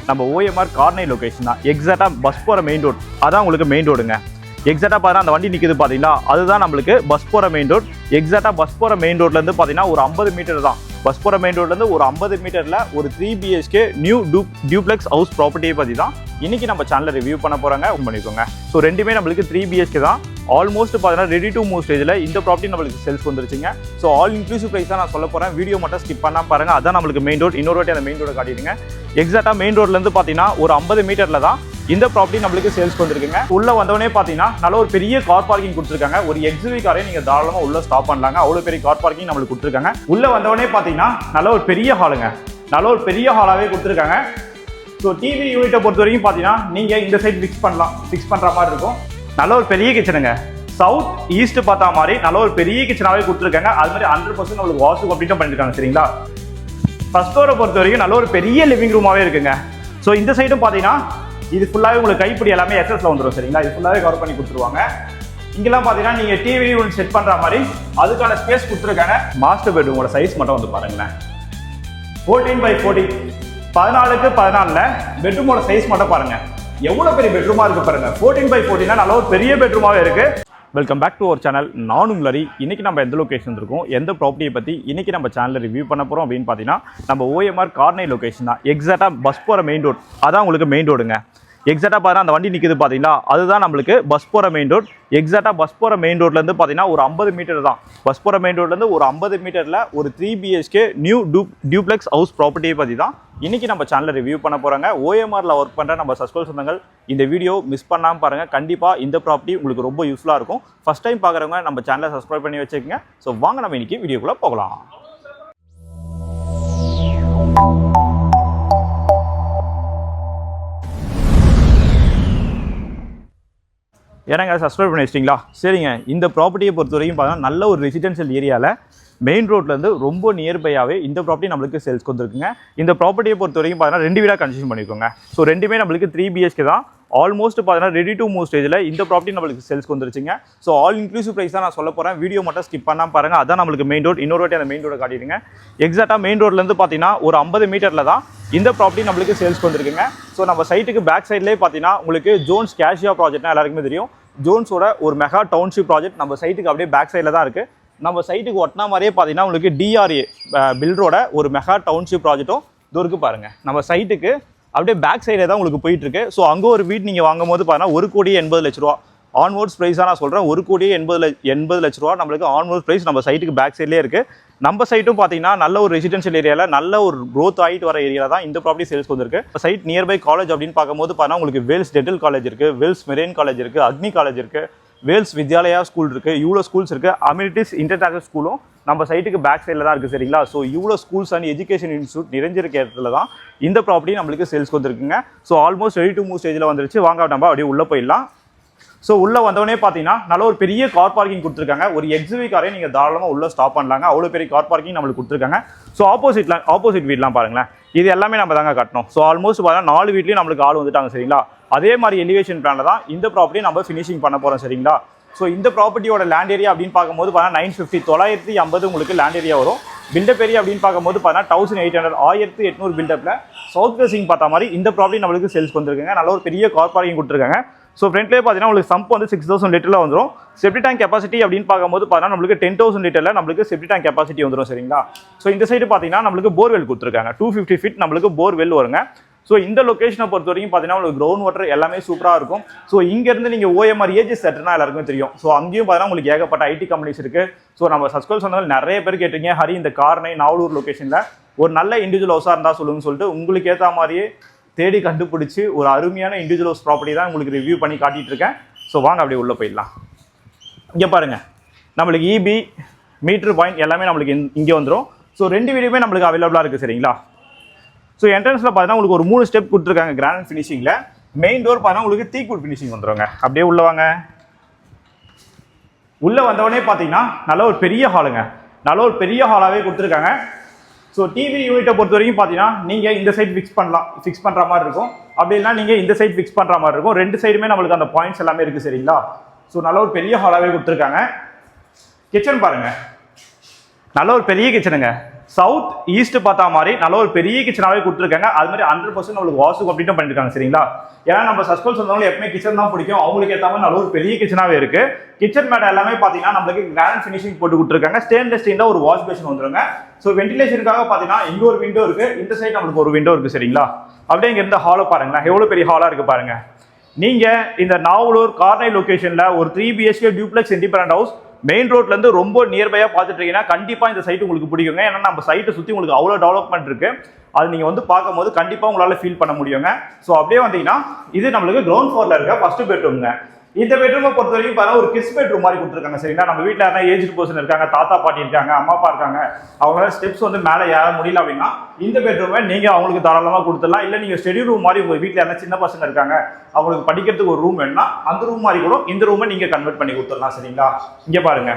நம்ம OMR கார்னை location தான். எக்ஸாக்டாக பஸ் போகிற மெயின் ரோட் அதான் உங்களுக்கு மெயின் ரோடுங்க. எக்ஸாக்டாக பார்த்தீங்கன்னா அந்த வண்டி நிற்குது பார்த்தீங்களா, அதுதான் நம்மளுக்கு பஸ் போகிற மெயின் ரோட். எக்ஸாக்டாக பஸ் போகிற மெயின் ரோட்லேருந்து பார்த்தீங்கன்னா ஒரு 50 மீட்டர் தான். பஸ் போகிற மெயின் ரோட்லேருந்து ஒரு 50 மீட்டரில் ஒரு 3 BHK நியூ டியூப்ளெக்ஸ் ஹவுஸ் ப்ராப்பர்ட்டியை பற்றி தான் இன்றைக்கி நம்ம சேனலில் ரிவ்யூ பண்ண போகிறாங்க. பண்ணிக்கோங்க. ஸோ ரெண்டுமே நம்மளுக்கு 3 BHK தான். ஆல்மோஸ்ட் பார்த்தீங்கன்னா ரெடி டு மூவ் ஸ்டேஜில் இந்த ப்ராப்பர்ட்டி நம்மளுக்கு சேல்ஸ் வந்துருச்சுங்க. ஸோ ஆல் இன்க்ளூசிவ் ப்ரைஸ் தான் நான் சொல்ல போகிறேன். வீடியோ மட்டும் ஸ்கிப் பண்ணாமல் பாருங்கள். அதான் நம்மளுக்கு மெயின் ரோட். இன்னொரு வாட்டி அந்த மெயின் ரோட காட்டிடுங்க. எக்ஸாக்டாக மெயின் ரோட்லேருந்து பார்த்தீங்கன்னா ஒரு 50 மீட்டரில் தான் இந்த ப்ராப்பர்ட்டி நம்மளுக்கு சேல்ஸ் வந்துருக்குங்க. உள்ள வந்தவொடனே பார்த்தீங்கன்னா நல்ல ஒரு பெரிய கார் பார்க்கிங் கொடுத்துருக்காங்க. ஒரு எக்ஸிவி காரே நீங்கள் தாராளமாக உள்ள ஸ்டாப் பண்ணலாங்க. அவ்வளோ பெரிய கார் பார்க்கிங் நம்மளுக்கு கொடுத்துருக்காங்க. உள்ள வந்தவொடனே பார்த்தீங்கன்னா நல்ல ஒரு பெரிய ஹாலுங்க. நல்ல ஒரு பெரிய ஹாலாகவே கொடுத்துருக்காங்க. ஸோ டிவி யூனிட்டை பொறுத்த வரைக்கும் பார்த்தீங்கன்னா நீங்கள் இந்த சைட் ஃபிக்ஸ் பண்ணுற மாதிரி இருக்கும். நல்ல ஒரு பெரிய கிச்சனுங்க. சவுத் ஈஸ்ட் பார்த்தா மாதிரி நல்ல ஒரு பெரிய கிச்சனாகவே கொடுத்துருக்காங்க. அது மாதிரி 100% நம்மளுக்கு வாஷு கம்ப்ளீட்டாக பண்ணியிருக்காங்க. சரிங்களா? ஃபர்ஸ்ட் ஃப்ளோரை பொறுத்த வரைக்கும் நல்ல ஒரு பெரிய லிவிங் ரூமாகவே இருக்குங்க. ஸோ இந்த சைடும் பார்த்தீங்கன்னா இது ஃபுல்லாகவே உங்களுக்கு கைப்பிடி எல்லாமே எஸ்எஸ்ல வந்துடும். சரிங்களா? இது ஃபுல்லாகவே கவர் பண்ணி கொடுத்துருவாங்க. இங்கெல்லாம் பார்த்தீங்கன்னா நீங்கள் டிவி யூனிட் செட் பண்ணுற மாதிரி அதுக்கான ஸ்பேஸ் கொடுத்துருக்காங்க. மாஸ்டர் பெட்ரூமோட சைஸ் மட்டும் வந்து பாருங்களேன். 14x14 14க்கு 14ல பெட்ரூமோட சைஸ் மட்டும் பாருங்க. எவ்வளோ பெரிய பெட்ரூமா இருக்கு பாருங்க. 14x14 நல்ல ஒரு பெரிய பெட்ரூமாவே இருக்கு. Welcome back to our channel. நான் உங்களரி. இன்னைக்கு நம்ம எந்த லொகேஷன் இருக்கோம், எந்த ப்ராப்பர்ட்டியை பற்றி இன்னைக்கு நம்ம சேனலில் ரிவ்யூ பண்ண போகிறோம் அப்படின்னு பார்த்தீங்கன்னா நம்ம ஓஎம்ஆர் கார்னை லொகேஷன் தான். எக்ஸாக்டாக பஸ் போகிற மெயின் ரோட் அதான் உங்களுக்கு மெயின் ரோடுங்க. எக்ஸாக்டாக பார்த்தீங்கன்னா அந்த வண்டி நிற்குது பார்த்தீங்களா, அதுதான் நம்மளுக்கு பஸ் போகிற மெயின் ரோட். எக்ஸாக்டாக பஸ் போகிற மெயின் ரோட்லேருந்து பார்த்தீங்கன்னா ஒரு 50 மீட்டர் தான். பஸ் போகிற மெயின் ரோட்லேருந்து ஒரு 50 மீட்டரில் ஒரு 3 BHK நியூ டியூப்ளெக்ஸ் ஹவுஸ் ப்ராப்பர்ட்டியை பற்றி தான் இன்றைக்கி நம்ம சேனலில் ரிவ்யூ பண்ண போகிறாங்க. ஓஎம்ஆரில் ஒர்க் பண்ணுற நம்ம சப்ஸ்கிரைபர் சொந்தங்கள் இந்த வீடியோ மிஸ் பண்ணாமல் பாருங்கள். கண்டிப்பாக இந்த ப்ராப்பர்ட்டி உங்களுக்கு ரொம்ப யூஸ்ஃபுல்லாக இருக்கும். ஃபஸ்ட் டைம் பார்க்குறவங்க நம்ம சேனலை சப்ஸ்கிரைப் பண்ணி வச்சுக்கோங்க. ஸோ வாங்க நம்ம இன்றைக்கி வீடியோக்குள்ளே போகலாம். ஏன்னாங்க சப்ஸ்கிரைப் பண்ணி வச்சிட்டிங்களா? சரிங்க. இந்த ப்ராப்பர்ட்டியை பொறுத்த வரைக்கும் பார்த்தீங்கன்னா நல்ல ஒரு ரெசிடென்ஷியல் ஏரியாவில் மெயின் ரோட்லேருந்து ரொம்ப நியர்பையாகவே இந்த ப்ராப்பர்ட்டி நம்மளுக்கு சேல்ஸ்க்கு வந்துருக்குங்க. இந்த ப்ராப்பர்ட்டியை பொறுத்த வரைக்கும் பார்த்தீங்கன்னா 2 வீடாக கன்ஸ்ட்ரக்ஷன் பண்ணிக்கோங்க. ஸோ ரெண்டுமே நம்மளுக்கு 3 BHK தான். ஆல்மோஸ்ட் பார்த்தீங்கன்னா ரெடி டு மூவ் ஸ்டேஜில் இந்த ப்ராப்பர்ட்டி நம்மளுக்கு சேல்ஸ்க்கு வந்துருச்சுங்க. ஸோ ஆல் இன்க்ளூசிவ் ப்ரைஸ் தான் நான் சொல்ல போகிறேன். வீடியோ மட்டும் ஸ்கிப் பண்ணாமல் பாருங்கள். அதான் நம்மளுக்கு மெயின் ரோட். இன்னொரு வாட்டி அந்த மெயின் ரோட காட்டிடுங்க. எக்ஸாக்டாக மெயின் ரோட்லேருந்து பார்த்தீங்கன்னா ஒரு 50 மீட்டரில் தான் இந்த ப்ராப்பர்ட்டி நம்மளுக்கு சேல்ஸ்க்கு வந்துருக்குங்க. ஸோ நம்ம சைட்டுக்கு பேக் சைட்லேயே பார்த்தீங்கன்னா உங்களுக்கு ஜோன்ஸ் கேஷியா ப்ராஜெக்ட்னா எல்லாருக்குமே தெரியும். ஜோன்ஸோட ஒரு மெகா டவுன்ஷிப் ப்ராஜெக்ட் நம்ம சைட்டுக்கு அப்படியே பேக் சைடில் தான் இருக்குது. நம்ம சைட்டுக்கு ஒட்டினா மாதிரியே பார்த்தீங்கன்னா உங்களுக்கு DRA பில்டரோட ஒரு மெகா டவுன்ஷிப் ப்ராஜெக்ட்டும் இது இருக்குது பாருங்கள். நம்ம சைட்டுக்கு அப்படியே பேக் சைடில் தான் உங்களுக்கு போயிட்டுருக்கு. ஸோ அங்கே ஒரு வீடு நீங்கள் வாங்கும் போது பார்த்தீங்கன்னா 1,80,00,000 ஆன்வோர்ட்ஸ் ப்ரைஸாக நான் சொல்கிறேன். 1,80,00,000 நம்மளுக்கு ஆன்வோர்ட்ஸ் ப்ரைஸ் நம்ம சைட்டுக்கு பேக் சைட்லேயே இருக்குது. நம்ம சைட்டும் பார்த்தீங்கன்னா நல்ல ஒரு ரெசிடென்ஷியல் ஏரியாவில் நல்ல ஒரு க்ரோத் ஆகிட்டு வர ஏரியாவில் தான் இந்த ப்ராப்பர்ட்டி சேல்ஸ் வந்துருக்கு. சைட் நியர்பை காலேஜ் அப்படின்னு பார்க்கும்போது பார்த்தீங்கன்னா உங்களுக்கு வேல்ஸ் டென்டல் காலேஜ் இருக்குது, வேல்ஸ் மெரைன் காலேஜ் இருக்குது, அக்னி காலேஜ் இருக்குது, வேல்ஸ் வித்யாலயா ஸ்கூல் இருக்குது, இவ்வளோ ஸ்கூல்ஸ் இருக்குது. அம்யூனிட்டிஸ் இன்டர்நேஷனல் ஸ்கூலும் நம்ம சைட்டுக்கு பேக் சைடில் தான் இருக்குது. சரிங்களா? ஸோ இவ்வளோ ஸ்கூல்ஸ் அண்ட் எஜுகேஷன் இன்ஸ்டியூட் நிறைஞ்சிருக்க இடத்துல தான் இந்த ப்ராப்பர்ட்டி நம்மளுக்கு சேல்ஸ்க்கு வந்துருக்குங்க. So almost ready to move ஸ்டேஜில் வந்துருச்சு. வாங்க நம்ம அப்படியே உள்ளே போயிடலாம். ஸோ உள்ளே வந்தவொடனே பார்த்தீங்கன்னா நல்ல ஒரு பெரிய கார் பார்க்கிங் கொடுத்துருக்காங்க. ஒரு எக்ஸிவி காரே நீங்கள் தாராளமாக உள்ளே ஸ்டாப் பண்ணலாங்க. அவ்வளோ பெரிய கார் பார்க்கிங் நம்மளுக்கு கொடுத்துருக்காங்க. ஸோ ஆப்போசிட் வீட்லாம் பாருங்களேன். இது எல்லாமே நம்ம தாங்க கட்டணும். ஸோ ஆல்மோஸ்ட் பார்த்தீங்கன்னா 4 வீட்லேயும் நம்மளுக்கு ஆள் வந்துட்டாங்க. சரிங்களா? அதே மாதிரி எலிவேஷன் பிளானில் தான் இந்த ப்ராப்பர்ட்டி நம்ம ஃபினிஷிங் பண்ண போகிறோம். சரிங்களா? ஸோ இந்த ப்ராப்பர்ட்டியோட லேண்ட் ஏரியா அப்படின்னு பார்க்கும்போது பார்த்தீங்கன்னா 950 950 உங்களுக்கு லேண்ட் ஏரியா வரும். பில்டப் ஏரியா அப்படின்னு பார்க்கும்போது பார்த்தீங்கன்னா 1800 1800 பில்டப்பில் சவுத் ஃபேசிங் பார்த்த மாதிரி இந்த ப்ராப்பர்ட்டி நம்மளுக்கு சேல்ஸ் வந்துருக்குங்க. நல்ல ஒரு பெரிய கார் பார்க்கிங் கொடுத்துருக்காங்க. ஸோ ஃப்ரண்ட்லேயே பார்த்தீங்கன்னா உங்களுக்கு சம்ப் வந்து 6000 லிட்டரில் வந்துடும். செப்டி டேங்க் கெப்பாசிட்டி அப்படின்னு பார்க்கும்போது பார்த்தீங்கன்னா நம்மளுக்கு 10,000 லிட்டரில் நம்மளுக்கு செப்டி டேங்க் கெப்பாசிட்டி வந்துடும். சரிங்களா? ஸோ இந்த சைடு பார்த்தீங்கன்னா நம்மளுக்கு போர்வெல் கொடுத்துருக்காங்க. 250 ஃபீட் நம்மளுக்கு போர்வெல் வருங்க. ஸோ இந்த லொக்கேஷனை பொறுத்த வரைக்கும் பார்த்தீங்கன்னா உங்களுக்கு கிரவுண்ட் வாட்டர் எல்லாமே சூப்பராக இருக்கும். ஸோ இங்கேருந்து நீங்கள் OMR ஏஜஸ் செட்டர்னா எல்லாருக்குமே தெரியும். ஸோ அங்கேயும் பார்த்தீங்கன்னா உங்களுக்கு ஏகப்பட்ட IT கம்பெனிஸ் இருக்குது. ஸோ நம்ம சப்ஸ்கிரைப் சொந்தங்கள் நிறைய பேர் கேட்டிருக்கீங்க, ஹரி இந்த கார்னை நாவலூர் லொக்கேஷனில் ஒரு நல்ல இண்டிவிஜுவல் ஹவுஸாக இருந்தால் சொல்லுங்கன்னு சொல்லிட்டு உங்களுக்கு ஏற்ற மாதிரியே தேடி கண்டுபிடிச்சி ஒரு அருமையான இண்டிவிஜுவல் ஹவுஸ் ப்ராப்பர்ட்டி தான் உங்களுக்கு ரிவ்யூ பண்ணி காட்டிகிட்டு இருக்கேன். ஸோ வாங்க அப்படியே உள்ளே போயிடலாம். இங்கே பாருங்கள், நம்மளுக்கு EB மீட்ரு பாயிண்ட் எல்லாமே நம்மளுக்கு இங்கே வந்துடும். ஸோ 2 வீடுமே நம்மளுக்கு அவைலபிளாக இருக்குது. சரிங்களா? ஸோ என்ட்ரன்ஸில் பார்த்தீங்கன்னா உங்களுக்கு ஒரு 3 ஸ்டெப் கொடுத்துருக்காங்க கிரானைட் ஃபினிஷிங்கில். மெயின் டோர் பார்த்தீங்கன்னா உங்களுக்கு தீக்குட் ஃபினிஷிங் வந்துடுங்க. அப்படியே உள்ள வாங்க. உள்ளே வந்தவொடனே பார்த்தீங்கன்னா நல்ல ஒரு பெரிய ஹாலுங்க. நல்ல ஒரு பெரிய ஹாலாகவே கொடுத்துருக்காங்க. ஸோ டிவி யூனிட்டை பொறுத்த வரைக்கும் பார்த்தீங்கன்னா நீங்கள் இந்த சைட் ஃபிக்ஸ் பண்ணுற மாதிரி இருக்கும். அப்படின்னா நீங்கள் இந்த சைட் ஃபிக்ஸ் பண்ணுற மாதிரி இருக்கும். 2 சைடுமே நம்மளுக்கு அந்த பாயிண்ட்ஸ் எல்லாமே இருக்குது. சரிங்களா? ஸோ நல்ல ஒரு பெரிய ஹாலாகவே கொடுத்துருக்காங்க. கிச்சன் பாருங்கள், நல்ல ஒரு பெரிய கிச்சனுங்க. சவுத் ஈஸ்ட் பார்த்தா மாதிரி நல்ல ஒரு பெரிய கிச்சனாவே கொடுத்துருக்காங்க. அது மாதிரி 100% நம்மளுக்கு வாஸ்து கம்ப்ளீட்டும் பண்ணிருக்காங்க சரிங்களா. ஏன்னா நம்ம சஸ்கோல் சொன்னவங்க எப்பவுமே கிச்சன் தான் பிடிக்கும், அவங்களுக்கு ஏற்ற மாதிரி நல்ல ஒரு பெரிய கிச்சனாவே இருக்கு. கிச்சன் மேட் எல்லாமே பார்த்தீங்கன்னா நம்மளுக்கு கிராண்ட் ஃபினிஷிங் போட்டு கொடுத்துருக்காங்க. ஸ்டெயின்லெஸ் ஸ்டீல்ல ஒரு வாஷ் பேஷன் வந்துருங்க. ஸோ வென்டிலேஷனுக்காக பார்த்தீங்கன்னா இங்க ஒரு விண்டோ இருக்கு, இந்த சைடு நம்மளுக்கு ஒரு விண்டோ இருக்கு சரிங்களா. அப்படியே இங்க இருந்த ஹாலை பாருங்களேன், எவ்வளவு பெரிய ஹாலா இருக்கு பாருங்க. நீங்க இந்த நாவலூர் கார்னை லொகேஷன்ல ஒரு 3 BHK duplex independent house main ரோட்ல இருந்து ரொம்ப நியர்பையா பார்த்துட்டு இருக்கீங்கன்னா கண்டிப்பா இந்த சைட் உங்களுக்கு பிடிக்குங்க. ஏன்னா நம்ம சைட்டை சுத்தி உங்களுக்கு அவ்வளவு டெவலப்மெண்ட் இருக்கு, அது நீங்க வந்து பார்க்கும்போது கண்டிப்பா உங்களால ஃபீல் பண்ண முடியுங்க. ஸோ அப்படியே வந்தீங்கன்னா இது நம்மளுக்கு கிரவுண்ட் ஃப்ளோர்ல இருக்க ஃபர்ஸ்ட் பெட்ரூம்ங்க. இந்த பெட்ரூமை பொறுத்த வரைக்கும் பாருங்க ஒரு கிட்ஸ் பெட்ரூம் மாதிரி கொடுத்துருக்காங்க சரிங்களா. நம்ம வீட்டில் யாரா ஏஜ் பர்சன் இருக்காங்க, தாத்தா பாட்டி இருக்காங்க, அம்மா அப்பா இருக்காங்க, அவங்களால ஸ்டெப்ஸ் வந்து மேலே ஏற முடியல அப்படின்னா இந்த பெட்ரூமை நீங்க அவங்களுக்கு தாராளமாக கொடுத்துடலாம். இல்லை நீங்க ஸ்டடி ரூம் மாதிரி உங்க வீட்டில் யாரா சின்ன பசங்க இருக்காங்க, அவங்களுக்கு படிக்கிறதுக்கு ஒரு ரூம் வேணும்னா அந்த ரூம் மாதிரி கூட இந்த ரூமை நீங்க கன்வெர்ட் பண்ணி கொடுத்துடலாம் சரிங்களா. இங்க பாருங்க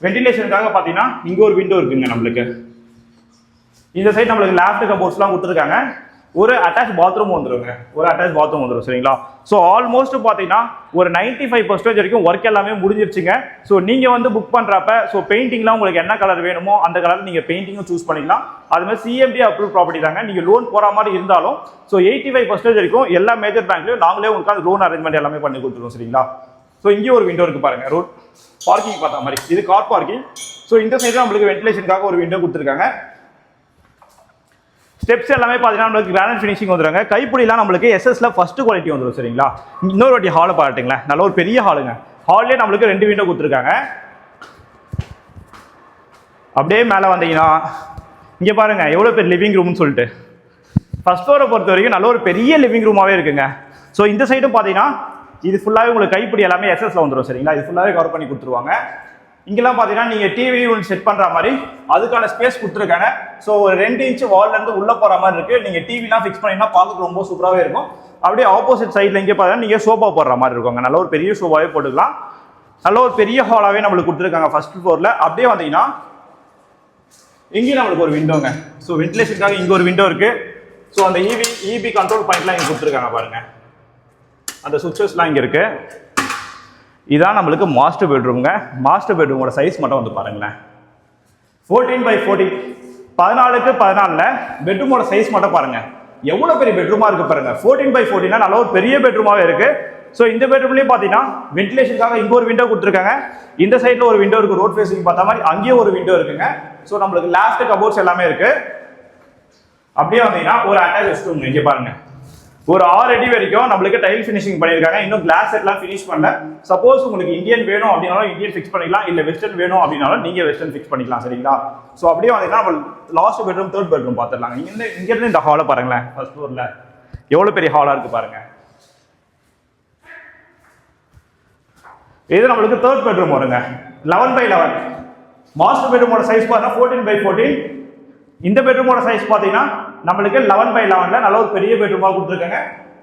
வென்டிலேஷனுக்காக பார்த்தீங்கன்னா இங்க ஒரு விண்டோ இருக்குங்க நம்மளுக்கு. இந்த சைடு நம்மளுக்கு லேஃப்ட் கபோர்ட்ஸ்லாம் கொடுத்துருக்காங்க. ஒரு அட்டாச் பாத்ரூம் வந்துருங்க, ஒரு அட்டாச் பாத்ரூம் வந்துடும் சரிங்களா. ஸோ ஆல்மோஸ்ட் பார்த்தீங்கன்னா ஒரு 95% வரைக்கும் ஒர்க் எல்லாமே முடிஞ்சிருச்சுங்க. ஸோ நீங்கள் வந்து புக் பண்ணுறப்ப ஸோ பெயிண்டிங்லாம் உங்களுக்கு என்ன கலர் வேணுமோ அந்த கலர் நீங்கள் பெயிண்டிங்கும் சூஸ் பண்ணிக்கலாம். அது மாதிரி CMD அப்ரூவ் ப்ராப்பர்ட்டி தாங்க. நீங்கள் லோன் போகிற மாதிரி இருந்தாலும் ஸோ 85% வரைக்கும் எல்லா மேஜர் பேங்க்லையும் நாங்களே உங்களுக்கு அந்த லோன் அரேஞ்ச்மெண்ட் எல்லாமே பண்ணி கொடுத்துருவோம் சரிங்களா. ஸோ இங்கே ஒரு விண்டோ இருக்கு பாருங்க, ரோட் பார்க்கிங் பார்த்தா மாதிரி, இது கார் பார்க்கிங். ஸோ இந்த சைடு நம்மளுக்கு வென்டிலேஷனுக்காக ஒரு விண்டோ கொடுத்துருக்காங்க. ஸ்டெப்ஸ் எல்லாமே பார்த்தீங்கன்னா நம்மளுக்கு கிரானைட் ஃபினிஷிங் வந்துருங்க. கைப்பிடிலாம் நம்மளுக்கு SSல ஃபர்ஸ்ட் குவாலிட்டி வந்துடும் சரிங்களா. இன்னொரு வாட்டி ஹாலை பாருங்களேன், நல்ல ஒரு பெரிய ஹாலுங்க. ஹால்லே நம்மளுக்கு 2 விண்டோ கொடுத்துருக்காங்க. அப்படியே மேலே வந்தீங்கன்னா இங்கே பாருங்க எவ்வளோ பெரிய லிவிங் ரூம்னு சொல்லிட்டு. ஃபர்ஸ்ட் ஃப்ளோரை பொறுத்த வரைக்கும் நல்ல ஒரு பெரிய லிவிங் ரூமாவே இருக்குங்க. ஸோ இந்த சைடும் பார்த்தீங்கன்னா இது ஃபுல்லாகவே உங்களுக்கு கைப்பிடி எல்லாமே SSல வந்துடும் சரிங்களா. இது ஃபுல்லாகவே கவர் பண்ணி கொடுத்துருவாங்க. இங்கெல்லாம் பார்த்தீங்கன்னா நீங்கள் டிவி ஒன்று செட் பண்ணுற மாதிரி அதுக்கான ஸ்பேஸ் கொடுத்துருக்காங்க. ஸோ ஒரு 2 இன்ச் வால்லேருந்து உள்ளே போகிற மாதிரி இருக்குது. நீங்கள் டிவிலாம் ஃபிக்ஸ் பண்ணிங்கன்னா பார்க்க ரொம்ப சூப்பராகவே இருக்கும். அப்படியே ஆப்போசிட் சைடில் இங்கே பார்த்தீங்கன்னா நீங்கள் சோஃபா போடுற மாதிரி இருக்குங்க. நல்ல ஒரு பெரிய சோஃபாவே போட்டுக்கலாம். நல்ல ஒரு பெரிய ஹாலாகவே நம்மளுக்கு கொடுத்துருக்காங்க ஃபர்ஸ்ட் ஃப்ளோரில். அப்படியே வந்தீங்கன்னா இங்கேயும் நம்மளுக்கு ஒரு விண்டோங்க. ஸோ வென்டிலேஷனுக்காக இங்கே ஒரு விண்டோ இருக்குது. ஸோ அந்த EB கண்ட்ரோல் பாயிண்ட்லாம் இங்கே கொடுத்துருக்காங்க பாருங்கள். அந்த சுவிட்சஸ்லாம் இங்கே இருக்குது. இதான் நம்மளுக்கு மாஸ்டர் பெட்ரூம்ங்க. மாஸ்டர் பெட்ரூமோட சைஸ் மட்டும் வந்து பாருங்களேன், 14x14, 14x14ல பெட்ரூமோட சைஸ் மட்டும் பாருங்க எவ்வளவு பெரிய பெட்ரூமா இருக்கு பாருங்க. 14x14 நல்ல ஒரு பெரிய பெட்ரூமாவே இருக்கு. ஸோ இந்த பெட்ரூம்லயும் பாத்தீங்கன்னா வென்டிலேஷனுக்காக இங்க ஒரு விண்டோ கொடுத்துருக்காங்க. இந்த சைட்ல ஒரு விண்டோ இருக்கு, ரோட் ஃபேஸிங் பார்த்த மாதிரி அங்கேயும் ஒரு விண்டோ இருக்குங்க. ஸோ நம்மளுக்கு லேஃப்ட் கபோர்ட்ஸ் எல்லாமே இருக்கு. அப்படியே வந்தீங்கன்னா ஒரு அட்டாச் ரெஸ்ட்ரூம் இங்க பாருங்க. ஒரு 6 அடி வரைக்கும் நம்மளுக்கு டைல் ஃபினிஷிங் பண்ணியிருக்காங்க. இன்னும் கிளாஸ் செட்லாம் ஃபினிஷ் பண்ணல. சப்போஸ் உங்களுக்கு இந்தியன் வேணும் அப்படின்னாலும் இந்தியன் ஃபிக்ஸ் பண்ணிக்கலாம், இல்லை வெஸ்டர்ன் வேணும் அப்படின்னாலும் நீங்கள் வெஸ்டர்ன் ஃபிக்ஸ் பண்ணிக்கலாம் சரிங்களா. ஸோ அப்படியே வந்தீங்கன்னா நம்ம லாஸ்ட் பெட்ரூம், தேர்ட் பெட்ரூம் பார்த்துடலாங்க. இங்கேருந்து இந்த ஹாலை பாருங்களேன், ஃபர்ஸ்ட் ஃப்ளோரில் எவ்வளோ பெரிய ஹாலாக இருக்கு பாருங்க. இது நம்மளுக்கு தேர்ட் பெட்ரூம் வருங்க, 11x11. மாஸ்டர் பெட்ரூமோட சைஸ் பார்த்தீங்கன்னா 14x14. இந்த பெட்ரூமோட சைஸ் பார்த்தீங்கன்னா நம்மளுக்கு 11x11ல நல்ல ஒரு பெரிய பெட்ரூமாக கொடுத்துருக்காங்க.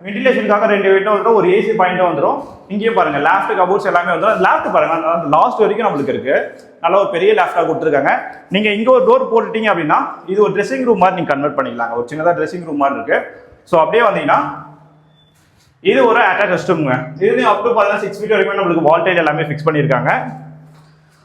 வென்டிலேஷனுக்காக 2 விண்டோ வந்துடும், ஒரு AC பாயிண்ட்டும் வந்துடும். இங்கேயும் பாருங்க லேஃப்ட் கபோர்ட்ஸ் எல்லாமே வந்துடும். லேஃப்ட் பாருங்க லாஸ்ட் வரைக்கும் நம்மளுக்கு இருக்கு. நல்ல ஒரு பெரிய லேஃப்டாக கொடுத்துருக்காங்க. நீங்க இங்க ஒரு டோர் போட்டுட்டீங்க அப்படின்னா இது ஒரு ட்ரெஸ்ஸிங் ரூம் மாதிரி நீங்க கன்வெர்ட் பண்ணிக்கலாங்க. ஒரு சின்னதாக ட்ரெஸ்ஸிங் ரூம் மாதிரி இருக்கு. ஸோ அப்படியே வந்தீங்கன்னா இது ஒரு அட்டாச் ரெஸ்ட்ரூம்ங்க. இதுலேயும் அப் டு பார்த்தீங்கன்னா 6 feet வரைக்கும் நம்மளுக்கு வால் டைல் எல்லாமே ஃபிக்ஸ் பண்ணியிருக்காங்க.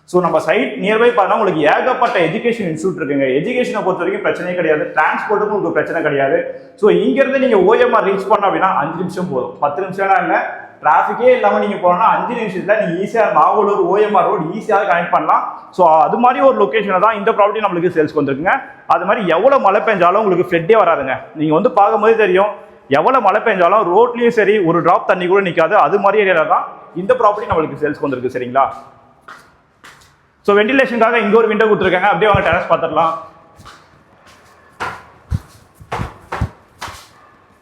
ஸோ நம்ம சைட் நியர்பை பார்த்தா உங்களுக்கு ஏகப்பட்ட எஜுகேஷன் இன்ஸ்டியூட் இருக்குங்க. எஜுகேஷனை பொறுத்த வரைக்கும் பிரச்சனையே கிடையாது, டிரான்ஸ்போர்ட்டுக்கும் உங்களுக்கு பிரச்சனை கிடையாது. ஸோ இங்கேருந்து நீங்கள் OMR ரீச் பண்ணோம் அப்படின்னா 5 நிமிஷம் போதும், 10 நிமிஷம்லாம் இல்லை. டிராஃபிக்கே இல்லாமல் நீங்கள் போனோம்னா 5 நிமிஷத்தில் நீங்கள் ஈஸியாக நாவலூர் OMR ரோடு ஈஸியாக கனெக்ட் பண்ணலாம். ஸோ அது மாதிரி ஒரு லொக்கேஷனை தான் இந்த ப்ராப்பர்ட்டி நம்மளுக்கு சேல்ஸ்க்கு வந்துருக்குங்க. அது மாதிரி எவ்வளோ மழை பெஞ்சாலும் உங்களுக்கு ஃப்ளட்டே வராதுங்க. நீங்கள் வந்து பார்க்கும்போது தெரியும், எவ்வளோ மழை பெஞ்சாலும் ரோட்லேயும் சரி ஒரு ட்ராப் தண்ணி கூட நிற்காது. அது மாதிரி ஏரியாவில் தான் இந்த ப்ராப்பர்ட்டி நம்மளுக்கு சேல்ஸ்க்கு வந்துருக்கு சரிங்களா. ஸோ வென்டிலேஷனுக்காக இங்க ஒரு விண்டோ கொடுத்துருக்காங்க. அப்படியே அவங்க டெரஸ் பார்த்துடலாம்.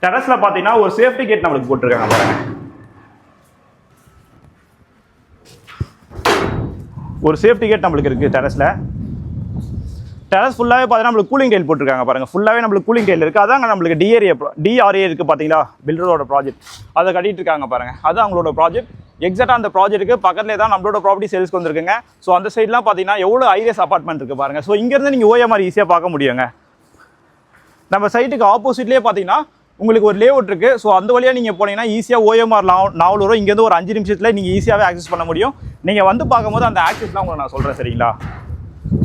டெரஸ்ல பார்த்தீங்கன்னா ஒரு சேஃப்டி கேட் நம்மளுக்கு போட்டிருக்காங்க பாருங்க. ஒரு சேஃப்டி கேட் நம்மளுக்கு இருக்கு டெரஸ்ல. டெரஸ் ஃபுல்லாகவே பார்த்தீங்கன்னா நம்மளுக்கு கூலிங் டைல் போட்டிருக்காங்க பாருங்க. ஃபுல்லாகவே நம்மளுக்கு கூலிங் டைல் இருக்கு. அதாங்க நம்மளுக்கு DRA இருக்கு பார்த்தீங்களா, பில்டரோட ப்ராஜெக்ட் அதை கட்டிட்டு இருக்காங்க பாருங்க. அது அவங்களோட ப்ராஜெக்ட். எக்ஸாக்டாக அந்த ப்ராஜெக்ட்டுக்கு பக்கத்துலேயே தான் நம்மளோட ப்ராப்பர்ட்டி சேல்ஸ்க்கு வந்துருக்குங்க. ஸோ அந்த சைட்லாம் பார்த்தீங்கன்னா எவ்வளோ ஹைரேஸ் அப்பார்ட்மெண்ட் இருக்குது பாருங்க. ஸோ இங்கேருந்து நீங்கள் OMR ஈஸியாக பார்க்க முடியுங்க. நம்ம சைட்டுக்கு ஆப்போசிட்லேயே பார்த்தீங்கன்னா உங்களுக்கு ஒரு லேஅவுட் இருக்கு. ஸோ அந்த வழியாக நீங்கள் போனீங்கன்னா ஈஸியாக OMR நாவலூர் இங்கேருந்து ஒரு 5 நிமிஷத்தில் நீங்கள் ஈஸியாகவே ஆக்சஸ் பண்ண முடியும். நீங்கள் வந்து பார்க்கும்போது அந்த ஆக்சஸ்லாம் உங்களுக்கு நான் சொல்கிறேன் சரிங்களா.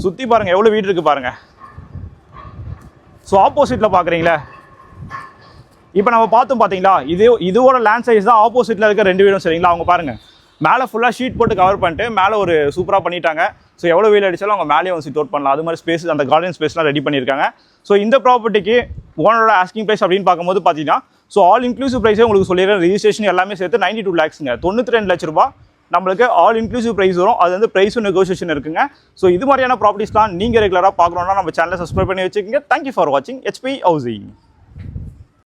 சுற்றி பாருங்கள் எவ்வளோ வீடு இருக்குது பாருங்கள். ஸோ ஆப்போசிட்டில் பார்க்குறீங்களே, இப்போ நம்ம பார்த்தோம் பார்த்தீங்களா, இதோட லேண்ட் சைஸ் தான் ஆப்போசிட்டில் இருக்க 2 வீடும் சரிங்களா. அவங்க பாருங்கள் மேலே ஃபுல்லாக ஷீட் போட்டு கவர் பண்ணிட்டு மேலே ஒரு சூப்பராக பண்ணிட்டாங்க. ஸோ எவ்வளோ வெயில் அடித்தாலும் அவங்க மேலேயே வந்து சிட் அவுட் பண்ணலாம். அது மாதிரி ஸ்பேஸ், அந்த கார்டன் ஸ்பேஸ்லாம் ரெடி பண்ணியிருக்காங்க. ஸோ இந்த ப்ராப்பர்ட்டிக்கு ஓனரோட ஆஸ்கிங் ப்ரைஸ் அப்படின்னு பார்க்கும்போது பார்த்தீங்கன்னா, ஸோ ஆல் இன்க்ளூசிவ் ப்ரைஸே உங்களுக்கு சொல்லிடுறேன். ரெஜிஸ்ட்ரேஷன் எல்லாமே சேர்த்து 92 lakhsங்க, 92 லட்ச ரூபா நம்மளுக்கு ஆல் இன்க்ளூசிவ் ப்ரைஸ் வரும். அது வந்து ப்ரைஸும் நெகோசியேஷன் இருக்குங்க. ஸோ இது மாதிரியான ப்ராப்பர்ட்டிஸ்லாம் நீங்கள் ரெகுலராக பார்க்கணுன்னா நம்ம சேனலை சப்ஸ்கிரைப் பண்ணி வச்சுக்கோங்க. தேங்க்யூ ஃபார் வாட்சிங் HP ஹவுசிங்.